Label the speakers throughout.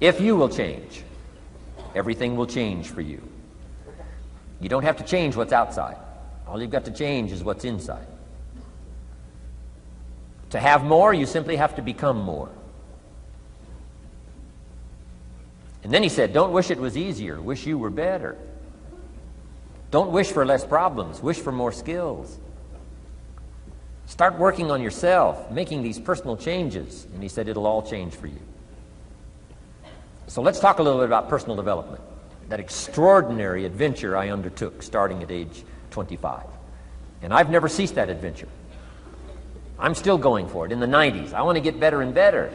Speaker 1: If you will change, everything will change for you. You don't have to change what's outside. All you've got to change is what's inside. To have more, you simply have to become more. And then he said, don't wish it was easier. Wish you were better. Don't wish for less problems. Wish for more skills. Start working on yourself, making these personal changes. And he said, it'll all change for you. So let's talk a little bit about personal development. That extraordinary adventure I undertook starting at age 25. And I've never ceased that adventure. I'm still going for it. In the 90s, I want to get better and better.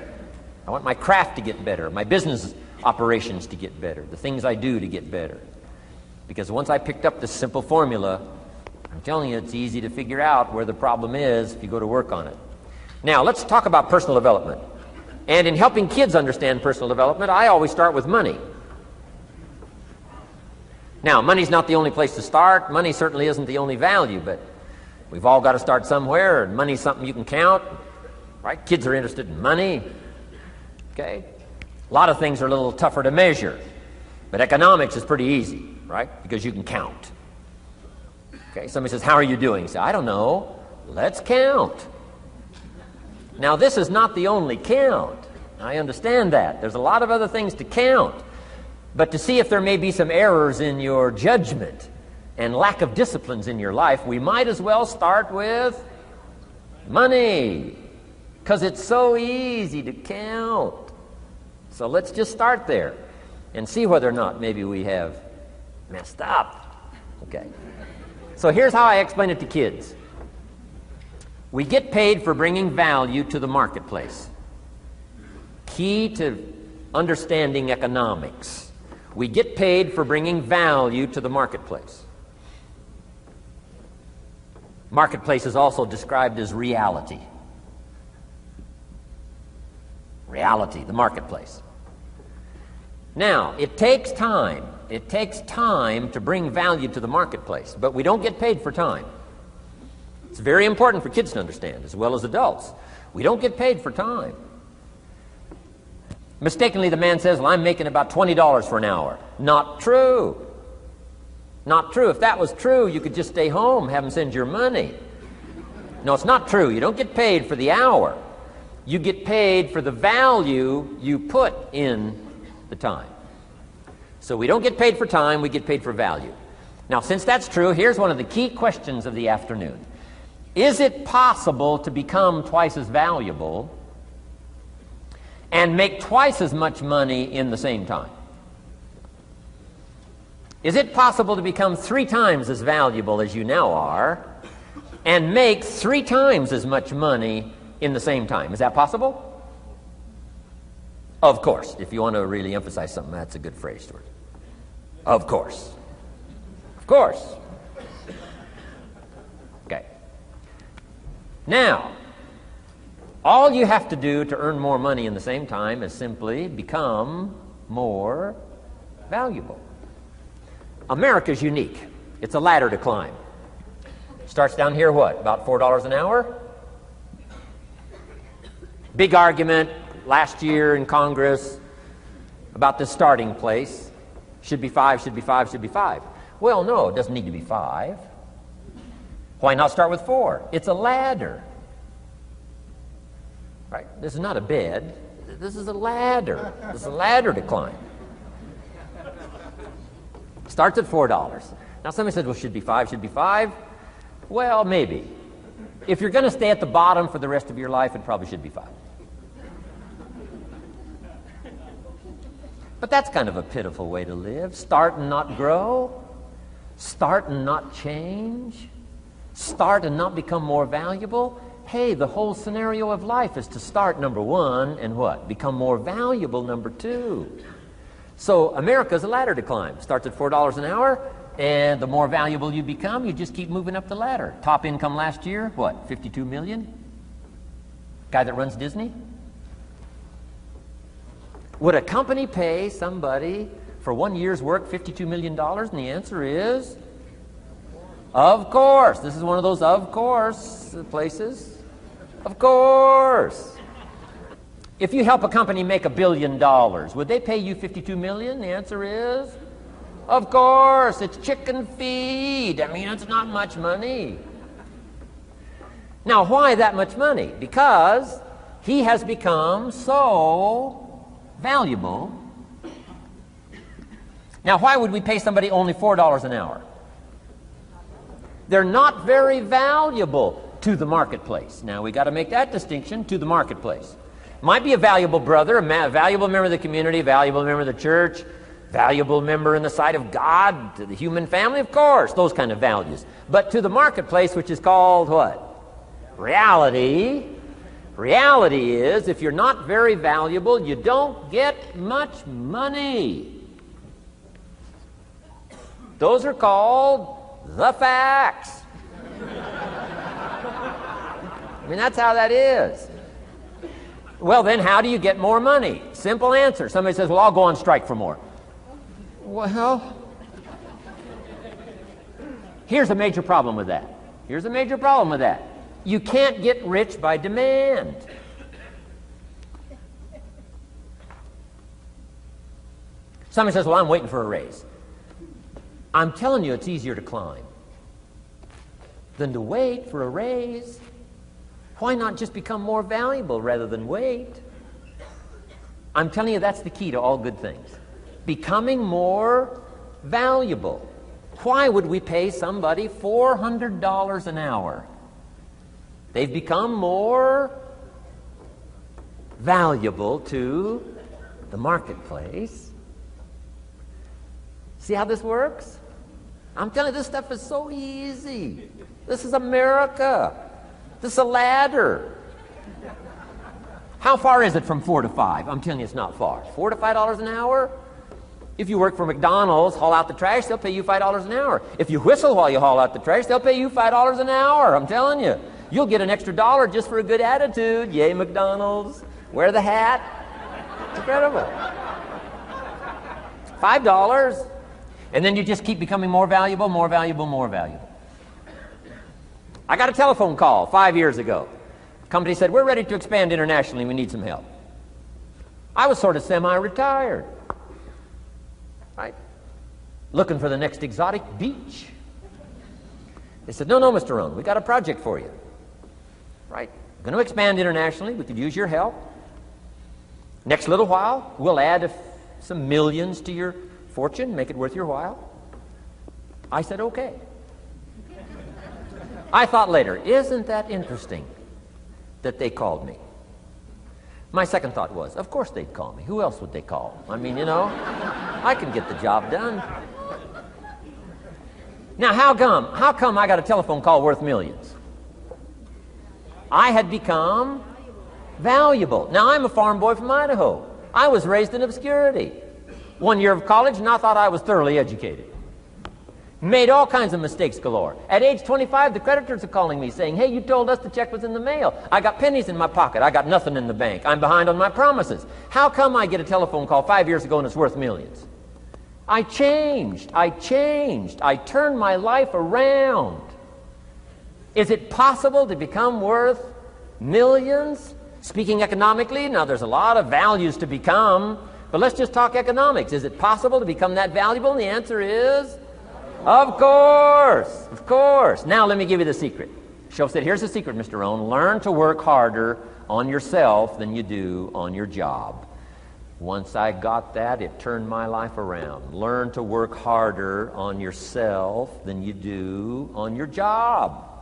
Speaker 1: I want my craft to get better, my business operations to get better, the things I do to get better. Because once I picked up this simple formula, I'm telling you, it's easy to figure out where the problem is if you go to work on it. Now, let's talk about personal development. And in helping kids understand personal development, I always start with money. Now, money's not the only place to start. Money certainly isn't the only value, but we've all got to start somewhere, and money's something you can count, right? Kids are interested in money, okay? A lot of things are a little tougher to measure, but economics is pretty easy, right? Because you can count. Okay, somebody says, how are you doing? You say, I don't know. Let's count. Now, this is not the only count. I understand that. There's a lot of other things to count. But to see if there may be some errors in your judgment and lack of disciplines in your life, we might as well start with money, because it's so easy to count. So let's just start there and see whether or not maybe we have messed up. Okay. So here's how I explain it to kids. We get paid for bringing value to the marketplace. Key to understanding economics. We get paid for bringing value to the marketplace. Marketplace is also described as reality. Reality, the marketplace. Now, it takes time. It takes time to bring value to the marketplace, but we don't get paid for time. It's very important for kids to understand, as well as adults. We don't get paid for time. Mistakenly, the man says, well, I'm making about $20 for an hour. Not true. Not true. If that was true, you could just stay home, have them send your money. No, it's not true. You don't get paid for the hour. You get paid for the value you put in the time. So we don't get paid for time, we get paid for value. Now, since that's true, here's one of the key questions of the afternoon. Is it possible to become twice as valuable and make twice as much money in the same time? Is it possible to become 3 times as valuable as you now are and make 3 times as much money in the same time? Is that possible? Of course. If you want to really emphasize something, that's a good phrase, Stuart. Of course. Of course. Okay. Now, all you have to do to earn more money in the same time is simply become more valuable. America's unique. It's a ladder to climb. Starts down here, what, about $4 an hour? Big argument last year in Congress about the starting place. Should be 5, should be 5, should be 5. Well, no, it doesn't need to be 5. Why not start with 4? It's a ladder. Right? This is not a bed. This is a ladder. This is a ladder to climb. Starts at $4. Now somebody said, well, should be 5, should be 5. Well, maybe. If you're going to stay at the bottom for the rest of your life, it probably should be 5. But that's kind of a pitiful way to live. Start and not grow. Start and not change. Start and not become more valuable. Hey, the whole scenario of life is to start, number 1, and what? Become more valuable, number 2. So America's a ladder to climb. Starts at $4 an hour, and the more valuable you become, you just keep moving up the ladder. Top income last year, what, 52 million? Guy that runs Disney? Would a company pay somebody for 1 year's work $52 million? And the answer is, of course. This is one of those of course places. Of course. If you help a company make $1 billion, would they pay you $52 million? The answer is, of course, it's chicken feed. I mean, it's not much money. Now, why that much money? Because he has become so valuable. Now, why would we pay somebody only $4 an hour? They're not very valuable to the marketplace. Now, we got to make that distinction, to the marketplace. Might be a valuable brother, a valuable member of the community, a valuable member of the church, valuable member in the sight of God, to the human family, of course, those kind of values. But to the marketplace, which is called what? Reality. Reality is, if you're not very valuable, you don't get much money. Those are called the facts. I mean, that's how that is. Well, then, how do you get more money? Simple answer. Somebody says, well, I'll go on strike for more. Well, here's a major problem with that. Here's a major problem with that. You can't get rich by demand. Somebody says, well, I'm waiting for a raise. I'm telling you, it's easier to climb than to wait for a raise. Why not just become more valuable rather than wait? I'm telling you, that's the key to all good things. Becoming more valuable. Why would we pay somebody $400 an hour? They've become more valuable to the marketplace. See how this works? I'm telling you, this stuff is so easy. This is America. This is a ladder. How far is it from 4 to 5? I'm telling you, it's not far. $4 to $5 an hour? If you work for McDonald's, haul out the trash, they'll pay you $5 an hour. If you whistle while you haul out the trash, they'll pay you $5 an hour. I'm telling you. You'll get an extra $1 just for a good attitude. Yay, McDonald's. Wear the hat. It's incredible. $5. And then you just keep becoming more valuable, more valuable, more valuable. I got a telephone call 5 years ago. The company said, we're ready to expand internationally. We need some help. I was sort of semi-retired. Right? Looking for the next exotic beach. They said, no, Mr. Rohn, we got a project for you. Right? We're going to expand internationally. We could use your help. Next little while, we'll add some millions to your fortune, make it worth your while. I said, okay. I thought later, isn't that interesting that they called me? My second thought was, of course they'd call me. Who else would they call? I mean, you know, I can get the job done. Now, how come I got a telephone call worth millions? I had become valuable. Now, I'm a farm boy from Idaho. I was raised in obscurity. 1 year of college, and I thought I was thoroughly educated. Made all kinds of mistakes galore. At age 25, the creditors are calling me saying, hey, you told us the check was in the mail. I got pennies in my pocket. I got nothing in the bank. I'm behind on my promises. How come I get a telephone call 5 years ago and it's worth millions? I changed. I turned my life around. Is it possible to become worth millions? Speaking economically, now there's a lot of values to become, but let's just talk economics. Is it possible to become that valuable? And the answer is, of course, of course. Now let me give you the secret. Shoaff said, here's the secret, Mr. Rohn. Learn to work harder on yourself than you do on your job. Once I got that, it turned my life around. Learn to work harder on yourself than you do on your job.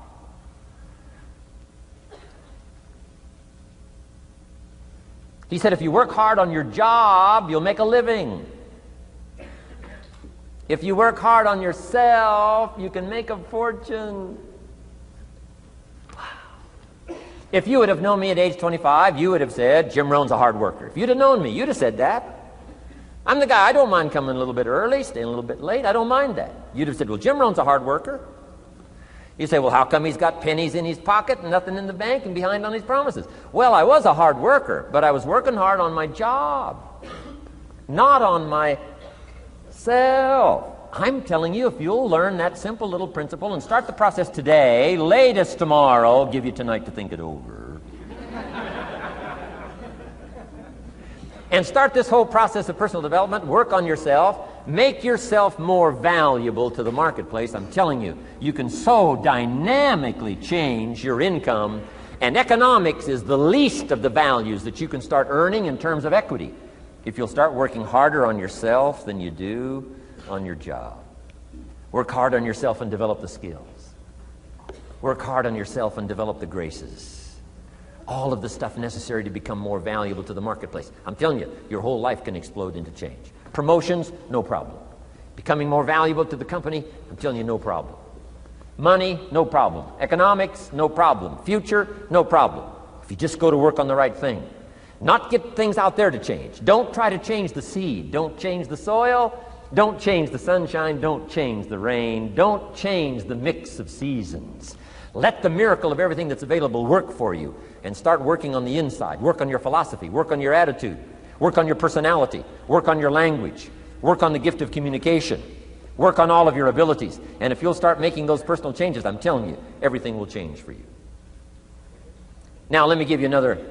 Speaker 1: He said, if you work hard on your job, you'll make a living. If you work hard on yourself, you can make a fortune. Wow. If you would have known me at age 25, you would have said, Jim Rohn's a hard worker. If you'd have known me, you'd have said that. I'm the guy, I don't mind coming a little bit early, staying a little bit late. I don't mind that. You'd have said, well, Jim Rohn's a hard worker. You say, well, how come he's got pennies in his pocket and nothing in the bank and behind on his promises? Well, I was a hard worker, but I was working hard on my job, not on myself. I'm telling you, if you'll learn that simple little principle and start the process today, latest tomorrow, give you tonight to think it over. and start this whole process of personal development. Work on yourself. Make yourself more valuable to the marketplace. I'm telling you, you can so dynamically change your income, and economics is the least of the values that you can start earning in terms of equity if you'll start working harder on yourself than you do on your job. Work hard on yourself and develop the skills. Work hard on yourself and develop the graces. All of the stuff necessary to become more valuable to the marketplace. I'm telling you, your whole life can explode into change. Promotions, no problem. Becoming more valuable to the company, I'm telling you, no problem. Money, no problem. Economics, no problem. Future, no problem. If you just go to work on the right thing. Not get things out there to change. Don't try to change the seed. Don't change the soil. Don't change the sunshine. Don't change the rain. Don't change the mix of seasons. Let the miracle of everything that's available work for you, and start working on the inside. Work on your philosophy. Work on your attitude. Work on your personality. Work on your language. Work on the gift of communication. Work on all of your abilities. And if you'll start making those personal changes, I'm telling you, everything will change for you. Now, let me give you another